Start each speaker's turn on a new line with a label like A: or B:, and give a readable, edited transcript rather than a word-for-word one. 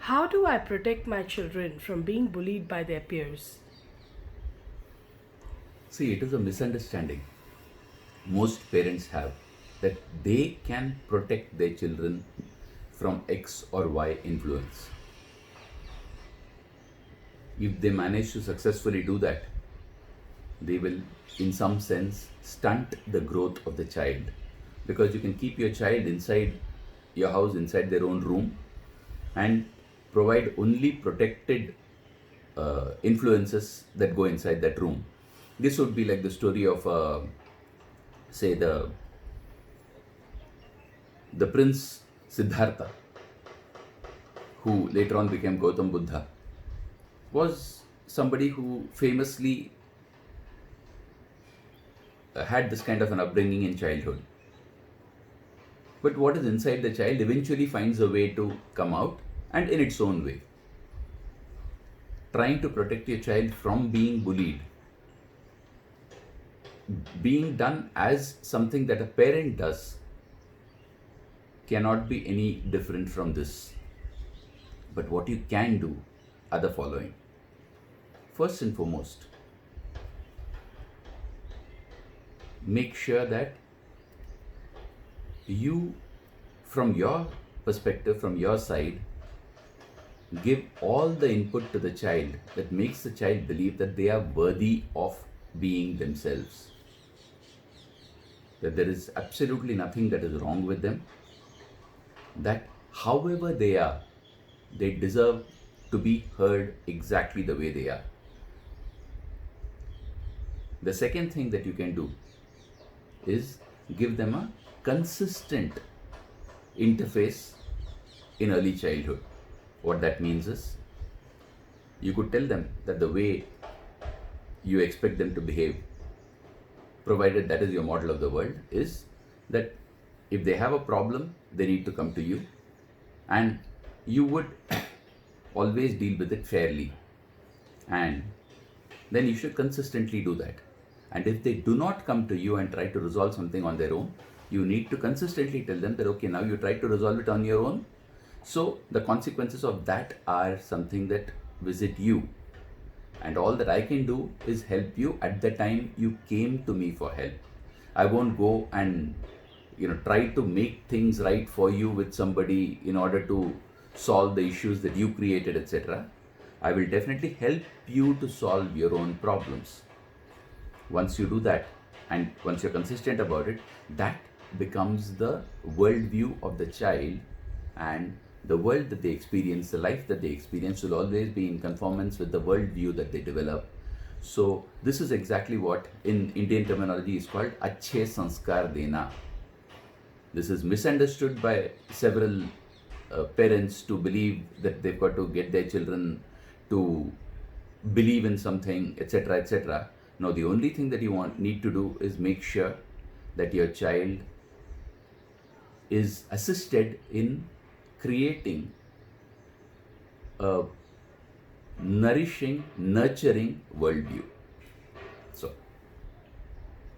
A: How do I protect my children from being bullied by their peers?
B: See, it is a misunderstanding most parents have that they can protect their children from X or Y influence. If they manage to successfully do that, they will, in some sense, stunt the growth of the child. Because you can keep your child inside your house, inside their own room, and provide only protected influences that go inside that room. This would be like the story of, say, the prince Siddhartha, who later on became Gautam Buddha, was somebody who famously had this kind of an upbringing in childhood. But what is inside the child eventually finds a way to come out, and in its own way. Trying to protect your child from being bullied, being done as something that a parent does, cannot be any different from this. But what you can do are the following. First and foremost, make sure that you, from your perspective, from your side, give all the input to the child that makes the child believe that they are worthy of being themselves, that there is absolutely nothing that is wrong with them, that however they are, they deserve to be heard exactly the way they are. The second thing that you can do is give them a consistent interface in early childhood. What that means is, you could tell them that the way you expect them to behave, provided that is your model of the world, is that if they have a problem, they need to come to you, and you would always deal with it fairly. And then you should consistently do that. And if they do not come to you and try to resolve something on their own, you need to consistently tell them that, okay, now you try to resolve it on your own. So the consequences of that are something that visit you. And all that I can do is help you at the time you came to me for help. I won't go and try to make things right for you with somebody in order to solve the issues that you created, etc. I will definitely help you to solve your own problems. Once you do that, and once you're consistent about it, that becomes the worldview of the child, and the world that they experience, the life that they experience, will always be in conformance with the worldview that they develop. So this is exactly what in Indian terminology is called Achhe Sanskar Dena. This is misunderstood by several parents to believe that they've got to get their children to believe in something, etc., etc. No, the only thing that you need to do is make sure that your child is assisted in creating a nourishing, nurturing worldview. So